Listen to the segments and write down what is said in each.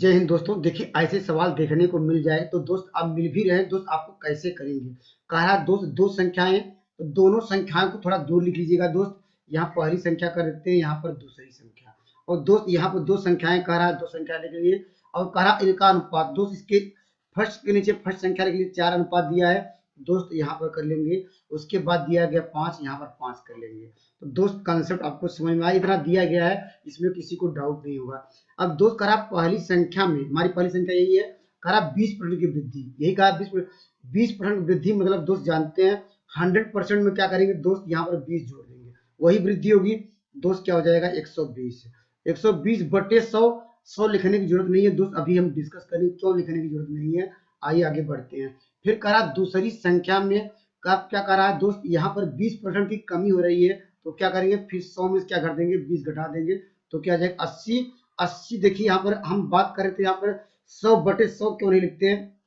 जय हिंद दोस्तों। देखिए, ऐसे सवाल देखने को मिल जाए तो दोस्त आप मिल भी रहे हैं, दोस्त आपको कैसे करेंगे। कह रहा दोस्त दो संख्याएं, तो दोनों संख्याओं को थोड़ा दूर लिख लीजिएगा दोस्त। यहाँ पहली संख्या कर देते हैं, यहाँ पर दूसरी संख्या। और दोस्त यहाँ पर दो संख्याएं कह रहा है, दो संख्या लिख लीजिए। और कह रहा इनका अनुपात, दोस्त इसके फर्स्ट के नीचे फर्स्ट संख्या लिख लीजिए, 4 अनुपात दिया है दोस्त, यहाँ पर कर लेंगे। उसके बाद दिया गया 5, यहाँ पर 5 कर लेंगे। तो दोस्त कंसेप्ट आपको समझ में आया, इतना दिया गया है, इसमें किसी को डाउट नहीं होगा। अब दोस्त करा पहली संख्या में, हमारी पहली संख्या यही है, करा 20% की वृद्धि, यही कहा 20% वृद्धि, मतलब दोस्त जानते हैं 100% में क्या करेंगे दोस्त, यहाँ पर 20 जोड़ देंगे, वही वृद्धि होगी दोस्त। क्या हो जाएगा 120। 120 बटे 100, 100 लिखने की जरूरत नहीं है दोस्त, अभी हम डिस्कस करेंगे क्यों लिखने की जरूरत नहीं है। आइए आगे बढ़ते हैं। फिर करा दूसरी संख्या में क्या करा है दोस्त, यहाँ पर 20% की कमी हो रही है, तो क्या करेंगे, फिर 100 में क्या कर देंगे, 20 घटा देंगे, तो क्या आ जाएगा 80। 80 देखिए, यहाँ पर हम बात करें तो यहाँ पर 100 बटे 100 क्यों नहीं लिखते हैं,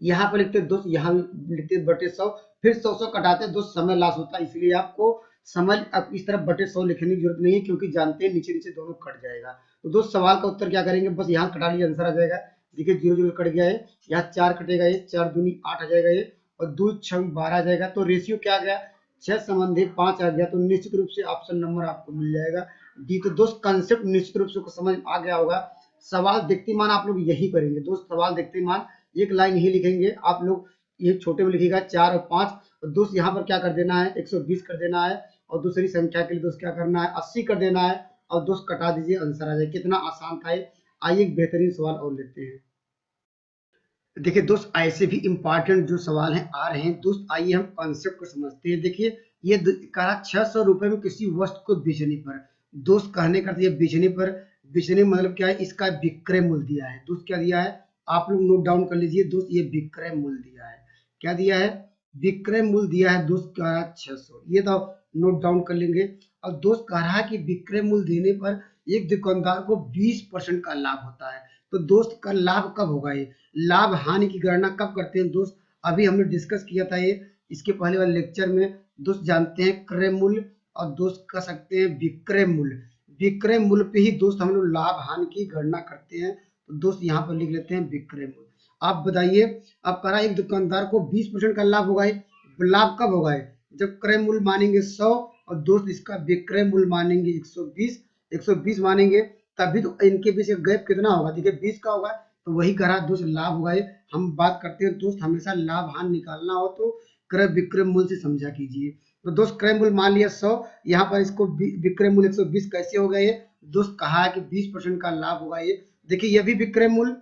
यहाँ पर लिखते दोस्त, यहाँ लिखते बटे 100, फिर 100 कटाते दोस्त, समय लॉस होता है, इसलिए आपको समय अब इस तरह बटे 100 लिखने की जरूरत नहीं है, क्योंकि जानते हैं नीचे नीचे दोनों कट जाएगा। तो दोस्त सवाल का उत्तर क्या करेंगे, बस यहाँ कटा लीजिए, आंसर आ जाएगा। देखिए 0 0 कट गया है, यहाँ 4 कटेगा, ये 4 दूनी 8 आ जाएगा, ये और 2 6 12 आ जाएगा। तो रेशियो क्या आ गया, 6 संबंधी 5 आ गया। तो निश्चित रूप से ऑप्शन नंबर आपको मिल जाएगा डी। तो दोस्त कंसेप्ट निश्चित रूप से समझ आ गया होगा। सवाल देखते मान आप लोग यही करेंगे दोस्त, सवाल देखते मान एक लाइन ही लिखेंगे आप लोग, ये छोटे में लिखिएगा 4 और 5। और दोस्त यहाँ पर क्या कर देना है, 120 कर देना है, और दूसरी संख्या के लिए दोस्त क्या करना है, 80 कर देना है, और दोस्त कटा दीजिए, आंसर आ जाए। कितना आसान था ये। आइए एक बेहतरीन सवाल और लेते हैं। देखिए दोस्त, ऐसे भी इंपॉर्टेंट जो सवाल हैं आ रहे हैं दोस्त, आइए हम कॉन्सेप्ट को समझते हैं। देखिए ये कहा 600 रुपए में किसी वस्तु को बेचने पर, दोस्त कहने का ये बेचने पर, बेचने मतलब क्या है, इसका विक्रय मूल्य दिया है दोस्त। क्या दिया है आप लोग नोट डाउन कर लीजिए दोस्त, ये विक्रय मूल्य दिया है। क्या दिया है, विक्रय मूल्य दिया है दोस्त, कह रहा 600, ये तो नोट डाउन कर लेंगे। और दोस्त कह रहा है कि विक्रय मूल्य देने पर एक दुकानदार को 20% का लाभ होता है। तो दोस्त का लाभ कब होगा, ये लाभ हानि की गणना कब करते हैं दोस्त, अभी हमने डिस्कस किया था ये इसके पहले वाले लेक्चर में दोस्त। जानते हैं क्रय मूल्य, और दोस्त कह सकते हैं विक्रय मूल्य। विक्रय मूल्य पे ही दोस्त हम लोग लाभ हानि की गणना करते हैं। तो दोस्त यहाँ पर लिख लेते हैं विक्रय मूल्य। आप बताइए, अब करा एक दुकानदार को 20% का लाभ होगा, लाभ कब होगा, जब क्रय मूल्य मानेंगे 100, और दोस्त इसका विक्रय मूल्य मानेंगे 120 मानेंगे, तभी तो इनके बीच गैप कितना होगा, देखिए 20 का होगा। तो वही करा दोस्त लाभ होगा। हम बात करते हैं दोस्त, हमेशा लाभ हानि निकालना हो तो क्रय विक्रय मूल्य से समझा कीजिए। तो दोस्त क्रय मूल्य मान लिया 100, यहाँ पर इसको विक्रय मूल्य 120 कैसे हो गया, ये दोस्त कहा है कि 20% का लाभ होगा। ये देखिए ये भी विक्रय मूल्य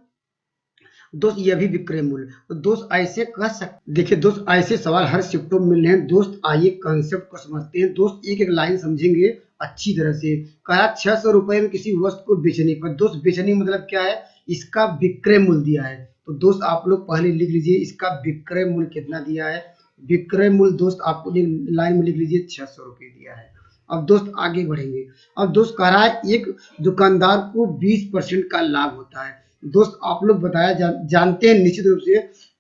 दोस्त, ये भी विक्रय मूल्य। तो दोस्त ऐसे कह सकते, देखिए दोस्त ऐसे सवाल हर शिफ्टों में मिल रहे हैं दोस्त। आइए कंसेप्ट को समझते हैं दोस्त, एक एक लाइन समझेंगे अच्छी तरह से। कहा 600 रुपए में किसी वस्तु को बेचने पर, दोस्त बेचने मतलब क्या है, इसका विक्रय मूल्य दिया है। तो दोस्त आप लोग पहले लिख लीजिए इसका विक्रय मूल्य कितना दिया है। विक्रय मूल्य दोस्त आपको लाइन में लिख लीजिए 600 रुपए दिया है। अब दोस्त आगे बढ़ेंगे। अब दोस्त कह रहा है एक दुकानदार को 20% का लाभ होता है। दोस्त आप लोग बताया जानते हैं निश्चित रूप से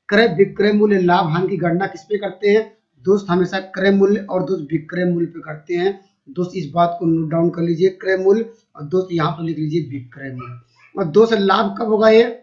क्रय विक्रय मूल्य लाभ हानि की गणना किस पे करते हैं दोस्त, हमेशा क्रय मूल्य और दोस्त विक्रय मूल्य पे करते हैं दोस्त। इस बात को नोट डाउन कर लीजिए, क्रय मूल्य, और दोस्त यहाँ पर लिख लीजिए विक्रय मूल्य। और दोस्त लाभ कब होगा, ये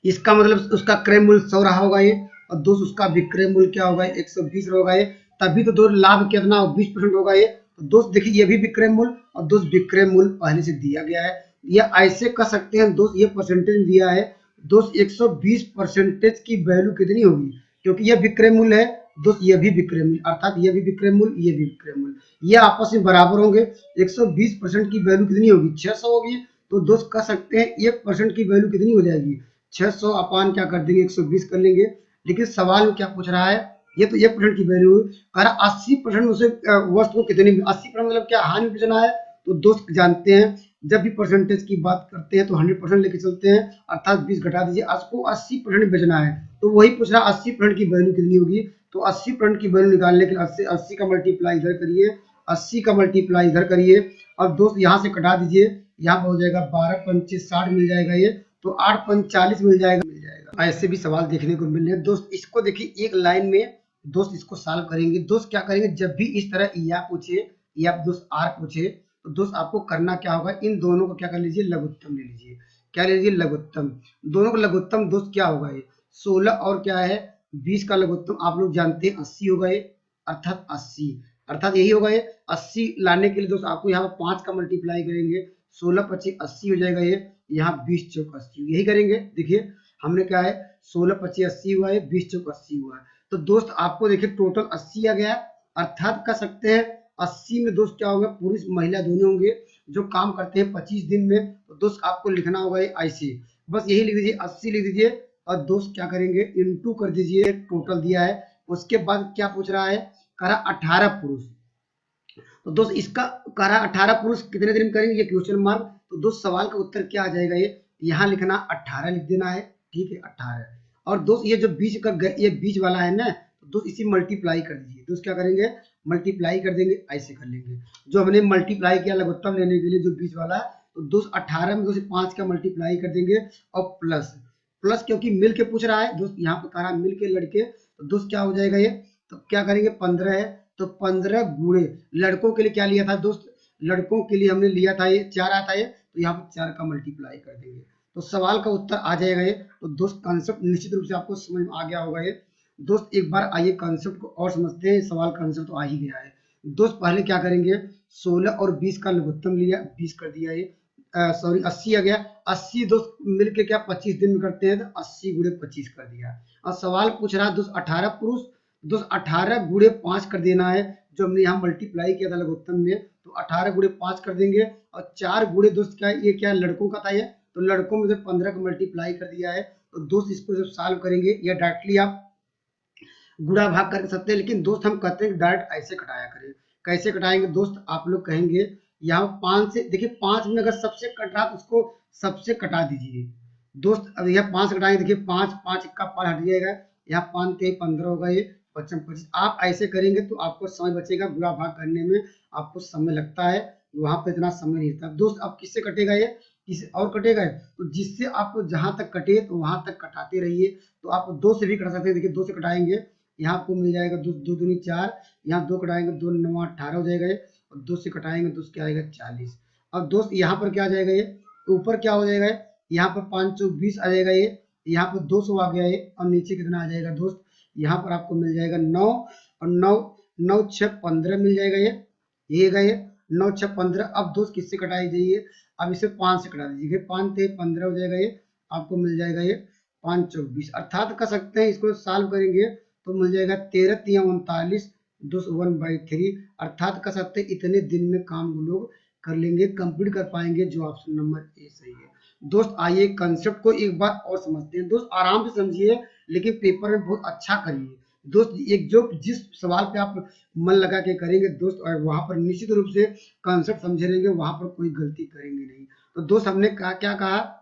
इसका मतलब उसका क्रय मूल्य 100 रहा होगा ये, और दोस्त उसका विक्रय मूल्य क्या होगा 120 होगा ये, तभी तो दोस्त लाभ कितना 20% होगा ये। तो दोस्त देखिए ये भी विक्रय मूल्य, और दोस्त विक्रय मूल्य पहले से दिया गया है। या ऐसे कह सकते हैं दोस्त, ये परसेंटेज दिया है दोस्त, 120% की वैल्यू कितनी होगी, क्योंकि यह विक्रय मूल्य है दोस्त, ये भी विक्रय मूल्य, अर्थात ये भी विक्रय मूल्य, ये भी विक्रय मूल्य, ये आपस में बराबर होंगे। 120% की वैल्यू कितनी होगी 600 होगी। तो दोस्त कह सकते हैं 1% की वैल्यू कितनी हो जाएगी 600 अपान क्या कर देंगे 120 कर लेंगे। लेकिन सवाल में क्या पूछ रहा है, ये तो 1% की वैल्यू कह रहा 80% उसे वस्तु को कितनी, 80% मतलब क्या हानि बेचना है। तो दोस्त जानते हैं जब भी परसेंटेज की बात करते हैं तो 100% लेके चलते हैं, अर्थात 20 घटा दीजिए, आपको 80% बेचना है। तो वही पूछ रहा 80% की वैल्यू कितनी होगी। तो 80% की वैल्यू निकालने के लिए 80 का मल्टीप्लाई इधर करिए, 80 का मल्टीप्लाई इधर करिए। अब दोस्त यहाँ से कटा दीजिए, यहाँ पर हो जाएगा 12 पंचे 60 मिल जाएगा ये, तो 8 पंच 40 मिल जाएगा। ऐसे भी सवाल देखने को मिल रहे हैं दोस्त। इसको देखिए एक लाइन में दोस्त इसको सॉल्व करेंगे दोस्त। क्या करेंगे, जब भी इस तरह या पूछे या दोस्त आर पूछे, तो दोस्त आपको करना क्या होगा, इन दोनों को क्या कर लीजिए लघुत्तम ले लीजिए। क्या ले लीजिए, लघुत्तम। दोनों का लघुत्तम दोस्त क्या होगा, ये 16 और क्या है 20 का लघुत्तम आप लोग जानते हैं 80 होगा ये, अर्थात 80, अर्थात यही होगा ये। 80 लाने के लिए दोस्त आपको यहाँ 5 का मल्टीप्लाई करेंगे, 16 25 80 हो जाएगा ये, यहाँ 20 चौक 80, यही करेंगे। देखिए हमने क्या है 16 25 80 हुआ है, 20 चौक 80 हुआ है, तो दोस्त आपको देखिए टोटल 80 आ गया, अर्थात कर सकते हैं 80 में दोस्त क्या होगा, पुरुष महिला दोनों होंगे जो काम करते हैं 25 दिन में, तो दोस्त आपको लिखना होगा ये ऐसे, बस यही लिख दीजिए 80 लिख दीजिए, और दोस्त क्या करेंगे इनटू कर दीजिए, टोटल दिया है। उसके बाद क्या पूछ रहा है, कह रहा 18 पुरुष, तो दोस्त इसका कह रहा 18 पुरुष कितने दिन में करेंगे, ये क्वेश्चन मार्क, तो दोस्त सवाल का उत्तर क्या आ जाएगा, ये यहाँ लिखना 18 लिख देना है, ठीक है 18। और दोस्त ये जो बीच का ये बीच वाला है ना, तो दोस्त इसी मल्टीप्लाई कर दीजिए, दोस्त क्या करेंगे मल्टीप्लाई कर देंगे, ऐसे कर लेंगे, जो हमने मल्टीप्लाई किया लघुत्तम लेने के लिए जो बीच वाला, तो दोस्त 18 में दोस्त 5 का मल्टीप्लाई कर देंगे, और प्लस प्लस क्योंकि मिल के पूछ रहा है दोस्त, यहाँ पे कह रहा मिल के लड़के, तो दोस्त क्या हो जाएगा ये, तो क्या करेंगे 15 है, तो 15 गुणे लड़कों के लिए क्या लिया था दोस्त, लड़कों के लिए हमने लिया था ये 4 आता है, तो यहाँ पर 4 का मल्टीप्लाई कर देंगे, तो सवाल का उत्तर आ जाएगा ये। तो दोस्त कॉन्सेप्ट निश्चित रूप से आपको समझ में आ गया होगा ये। दोस्त एक बार आइए कॉन्सेप्ट को और समझते हैं, सवाल का आंसर तो आ ही गया है। दोस्त पहले क्या करेंगे 16 और 20 का लघुत्तम लिया, 20 कर दिया ये, सॉरी 80 आ गया, 80 दोस्त मिलके क्या 25 दिन में करते हैं, तो 80 गुणे 25 कर दिया। और सवाल पूछ रहा है दोस्त 18 पुरुष, दोस्त 18 गुणे 5 कर देना है, जो हमने यहाँ मल्टीप्लाई किया था लघुत्तम में, तो 18 गुणे 5 कर देंगे, और 4 गुणे दोस्त क्या है, ये क्या है लड़कों का था ये, तो लड़कों में से 15 का मल्टीप्लाई कर दिया है। तो दोस्त इसको जब सॉल्व करेंगे या डायरेक्टली आप गुणा भाग कर सकते हैं, लेकिन दोस्त हम कहते हैं डायरेक्ट ऐसे कटाया करें। कैसे कटाएंगे दोस्त, आप लोग कहेंगे यहाँ 5 से, देखिए 5 में अगर सबसे कट रहा तो उसको सबसे कटा दीजिए दोस्त। अब यह 5 कटाएंगे, देखिए 5 5 का 5 हट जाएगा, यहाँ 5 के 15 होगा, ये 55 25, आप ऐसे करेंगे तो आपको समय बचेगा, गुणा भाग करने में आपको समय लगता है, वहां पे इतना समय नहीं लगता दोस्त। अब किससे कटेगा ये, किसी और कटेगा, तो जिससे आपको जहां तक कटे तो वहां तक कटाते रहिए। तो आप 2 से भी कटा सकते हैं, देखिए 2 से कटाएंगे, यहाँ आपको मिल जाएगा 2 2 दूनी 4, यहाँ 2 कटाएंगे 2 9 18 हो जाएगा ये, और 2 से कटाएंगे दोस्त क्या आएगा 40। अब दोस्त यहाँ पर क्या आ जाएगा, ये ऊपर क्या हो जाएगा, यहाँ पर 5 चौक 20 आ जाएगा ये, यहाँ पर 200 आ गया ये, और नीचे कितना आ जाएगा दोस्त, यहाँ पर आपको मिल जाएगा 9, और 9 9 6 15 मिल जाएगा ये गए 9 6 15। अब दोस्त किससे कटाई जाइए, अब इसे 5 से कटा दीजिए, 5 ते 15 हो जाएगा ये, आपको मिल जाएगा ये 5 चौक 20, अर्थात कर सकते हैं इसको सॉल्व करेंगे तो मिल जाएगा 13 3 39 दोस्त 1/3, अर्थात कर सकते हैं इतने दिन में काम वो लोग कर लेंगे, कंप्लीट कर पाएंगे, जो ऑप्शन नंबर ए सही है। दोस्त आइए कंसेप्ट को एक बार और समझते हैं, दोस्त आराम से समझिए लेकिन पेपर में बहुत अच्छा करिए दोस्त, एक जो जिस सवाल पे आप मन लगा के करेंगे दोस्त, और वहां पर निश्चित रूप से कंसेप्ट समझे रहेंगे, वहां पर कोई गलती करेंगे नहीं। तो दोस्त हमने कहा क्या कहा,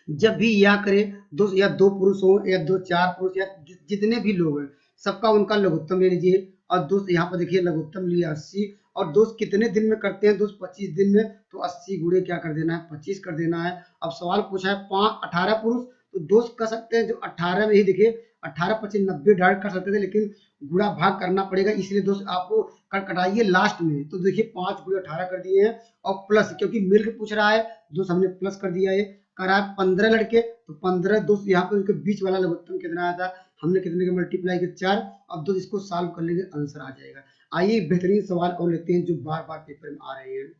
जब भी या करे दोस्त, या 2 पुरुष हो या 2 4 पुरुष या जितने भी लोग हैं, सबका उनका लघुत्तम ले लीजिए। और दोस्त यहाँ पर देखिए लघुत्तम लिया 80, और दोस्त कितने दिन में करते हैं दोस्त 25 दिन में, तो 80 गुणे क्या कर देना है 25 कर देना है। अब सवाल पूछा है 18 पुरुष, तो दोस्त कर सकते हैं जो 18 में ही देखिए 18 25 90 डायरेक्ट कर सकते थे, लेकिन गुणा भाग करना पड़ेगा, इसलिए दोस्त आपको कटाइए लास्ट में। तो देखिए 5 गुणे 18 कर दिए हैं, और प्लस क्योंकि मिल के पूछ रहा है दोस्त हमने प्लस कर दिया है, करा 15 लड़के, तो 15 दोस्त यहाँ पे उसके बीच वाला लघुत्तम कितना आया था, हमने कितने का मल्टीप्लाई किया 4। अब दोस्त इसको सॉल्व कर लेंगे आंसर आ जाएगा। आइए बेहतरीन सवाल और लेते हैं जो बार बार पेपर में आ रहे हैं।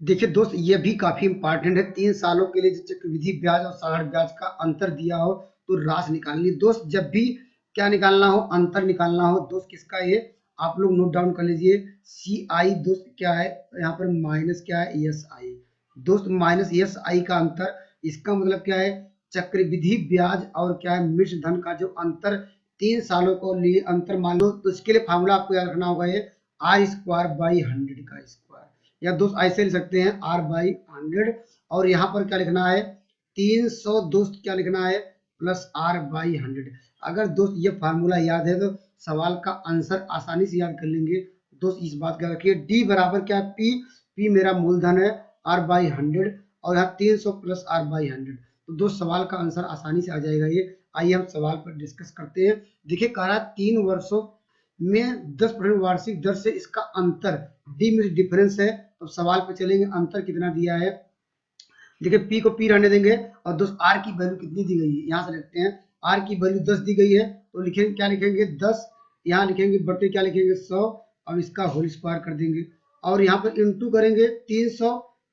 देखिए दोस्त ये भी काफी इंपॉर्टेंट है, 3 सालों के लिए चक्रवृद्धि ब्याज और साधारण ब्याज का अंतर दिया हो तो राशि निकालनी। दोस्त जब भी क्या निकालना हो, अंतर निकालना हो दोस्त, किसका, ये आप लोग नोट डाउन कर लीजिए, सी आई दोस्त क्या है, यहाँ पर माइनस क्या है एस आई दोस्त, माइनस एस आई का अंतर, इसका मतलब क्या है चक्रवृद्धि ब्याज और क्या है मिश्र धन का जो अंतर 3 सालों को लिए अंतर मान लो, तो इसके लिए फॉर्मूला आपको याद रखना होगा, ये आई स्क्वायर बाई 100 का स्क्वायर, या दोस्त ऐसे लिख सकते हैं r बाई 100, और यहाँ पर क्या लिखना है 300 दोस्त क्या लिखना है प्लस r बाई 100। अगर दोस्त ये फार्मूला याद है तो सवाल का आंसर आसानी से याद कर लेंगे दोस्त। इस बात का रखिए d बराबर क्या है p मेरा मूलधन है r बाई 100, और यहाँ 300 प्लस r बाई 100, तो दोस्त सवाल का आंसर आसानी से आ जाएगा ये। आइए हम सवाल पर डिस्कस करते हैं। देखिए कह रहा 3 वर्षों में 10% वार्षिक दर से इसका अंतर डी में डिफरेंस है, तो सवाल पे चलेंगे अंतर कितना दिया है, देखिए पी को पी रहने देंगे और दोस्त आर की वैल्यू कितनी दी गई है यहाँ से लिखते हैं। आर की वैल्यू 10 दी गई है तो लिखेंगे क्या लिखेंगे 10, यहाँ लिखेंगे बटे क्या लिखेंगे 100 और इसका होल स्क्वायर कर देंगे और यहाँ पर इंटू करेंगे 300।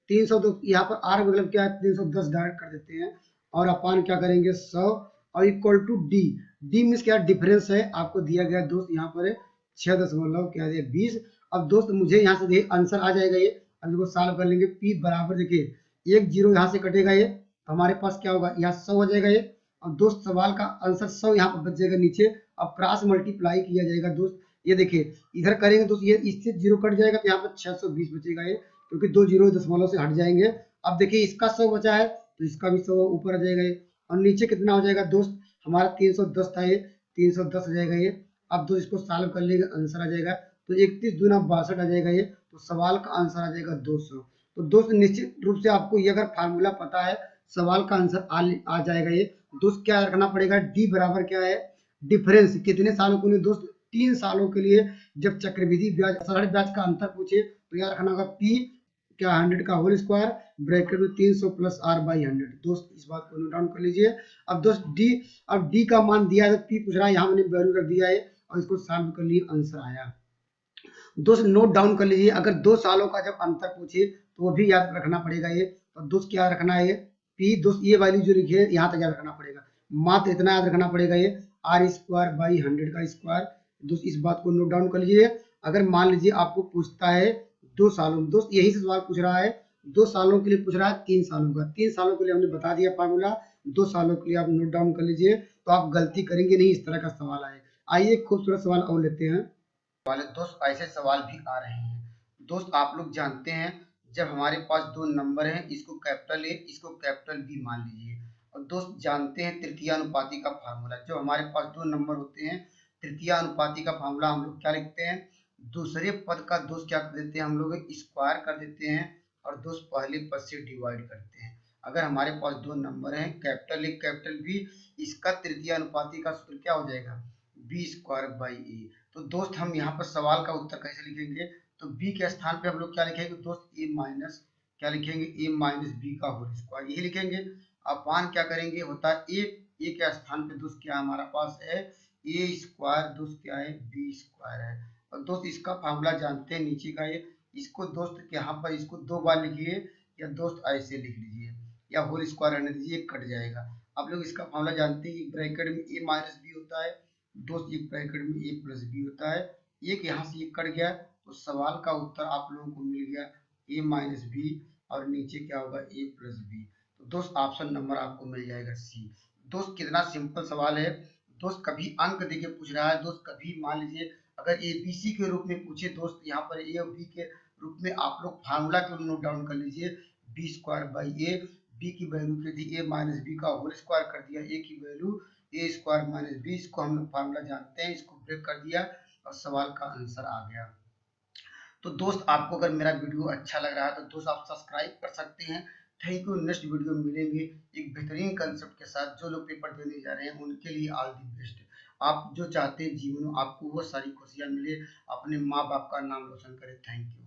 300 तो यहाँ पर आर मतलब क्या है 310 डायरेक्ट कर देते हैं और अपान क्या करेंगे 100 और equal to D. D means क्या डिफरेंस है आपको दिया गया दोस्त यहाँ पर 6 क्या दिया 20। अब दोस्त मुझे यहाँ से देखिए आंसर आ जाएगा ये। अब इसको सॉल्व कर लेंगे पी बराबर देखिए 1 0 यहाँ से कटेगा ये तो हमारे पास क्या होगा यहाँ 100 हो जाएगा ये। अब दोस्त सवाल का आंसर 100 यहाँ पर बच जाएगा नीचे। अब क्रॉस मल्टीप्लाई किया जाएगा दोस्त, ये देखिए इधर करेंगे दोस्त ये इससे 0 कट जाएगा तो यहाँ पर 620 बचेगा ये क्योंकि 2 0 दशमलव से हट जाएंगे। अब देखिए इसका 100 बचा है तो इसका भी 100 ऊपर आ जाएगा ये और नीचे कितना हो जाएगा दोस्त हमारा 310 था ये 310 हो जाएगा ये। अब दोस्त इसको सॉल्व कर लेंगे आंसर आ जाएगा तो 31 दूना 62 आ जाएगा ये तो सवाल का आंसर आ जाएगा 200। तो दोस्त निश्चित रूप से आपको ये अगर फार्मूला पता है सवाल का आंसर आ जाएगा ये। दोस्त क्या रखना पड़ेगा डी बराबर क्या है डिफरेंस कितने सालों के लिए दोस्त 3 सालों के लिए जब चक्रवृद्धि ब्याज साधारण ब्याज का अंतर पूछे तो याद रखना होगा पी क्या 100 का होल स्क्वायर ब्रैकेट में 300 प्लस आर बाई 100। दोस्त इस बात को नोट डाउन कर लीजिए। अब दोस्त डी, अब डी का मान दिया है तो पी पूछ रहा है यहाँ मैंने वैल्यू रख दिया है और इसको सॉल्व कर लिए आंसर आया। दोस्त नोट डाउन कर लीजिए अगर 2 सालों का जब अंतर पूछे तो वो भी याद रखना पड़ेगा ये। तो दोस्त क्या रखना है ये पी दोस्त ये वैल्यू जो लिखी है यहाँ तक याद रखना पड़ेगा मात्र इतना याद रखना पड़ेगा ये आर स्क्वायर बाई 100 का स्क्वायर। दोस्त इस बात को नोट डाउन कर लीजिए। अगर मान लीजिए आपको पूछता है 2 सालों में दोस्त यही से सवाल पूछ रहा है 2 सालों के लिए पूछ रहा है 3 सालों का 3 सालों के लिए हमने बता दिया फार्मूला 2 सालों के लिए आप नोट डाउन कर लीजिए तो आप गलती करेंगे नहीं इस तरह का सवाल आए। आइए खूबसूरत सवाल और लेते हैं वाले दोस्त ऐसे सवाल भी आ रहे हैं। दोस्त आप लोग जानते हैं जब हमारे पास 2 नंबर हैं इसको कैपिटल ए इसको कैपिटल बी मान लीजिए और दोस्त जानते हैं तृतीय अनुपाती का फार्मूला। जब हमारे पास 2 नंबर होते हैं तृतीय अनुपाती का फार्मूला हम लोग क्या लिखते हैं दूसरे पद का दोस्त क्या कर देते हैं हम लोग स्क्वायर कर देते हैं और दोस्त पहले पद से डिवाइड करते हैं। अगर हमारे पास 2 नंबर हैं कैपिटल ए कैपिटल बी इसका तृतीय अनुपाती का सूत्र क्या हो जाएगा बी स्क्वायर बाई ए। तो दोस्त हम यहाँ पर सवाल का उत्तर कैसे लिखेंगे तो b के स्थान पे हम लोग क्या लिखेंगे दोस्त a माइनस क्या लिखेंगे a माइनस बी का होल स्क्वायर यही लिखेंगे। अपान क्या करेंगे होता है a के स्थान पे दोस्त क्या हमारा पास है a स्क्वायर दोस्त क्या है b स्क्वायर है। और दोस्त इसका फार्मूला जानते हैं नीचे का ये इसको दोस्त यहाँ पर इसको 2 बार लिखिए या दोस्त ऐसे लिख लीजिए या होल स्क्वायर रहने दीजिए कट जाएगा। आप लोग इसका फार्मूला जानते हैं ब्रैकेट में a माइनस बी होता है दोस्त एक ब्रैकेट में a प्लस बी होता है एक यहाँ से ये कट गया तो सवाल का उत्तर आप लोगों को मिल गया a माइनस बी और नीचे क्या होगा a प्लस बी। तो दोस्त ऑप्शन नंबर आपको मिल जाएगा सी। दोस्त कितना सिंपल सवाल है दोस्त कभी अंक देके पूछ रहा है दोस्त कभी मान लीजिए अगर ए बी सी के रूप में पूछे दोस्त यहाँ पर ए और बी के रूप में आप लोग फार्मूला को नोट डाउन कर लीजिए B square by A B की वैल्यू के दी ए माइनस बी का होल स्क्वायर कर दिया ए की value A square minus B इसको हम लोग फार्मूला जानते हैं इसको ब्रेक कर दिया और सवाल का आंसर आ गया। तो दोस्त आपको अगर मेरा वीडियो अच्छा लग रहा है तो दोस्त आप सब्सक्राइब कर सकते हैं। थैंक यू नेक्स्ट वीडियो में मिलेंगे एक बेहतरीन कंसेप्ट के साथ। जो लोग पेपर देने जा रहे हैं उनके लिए ऑल दी बेस्ट। आप जो चाहते हैं जीवन में आपको वो सारी खुशियां मिले अपने माँ बाप का नाम रोशन करें। Thank you.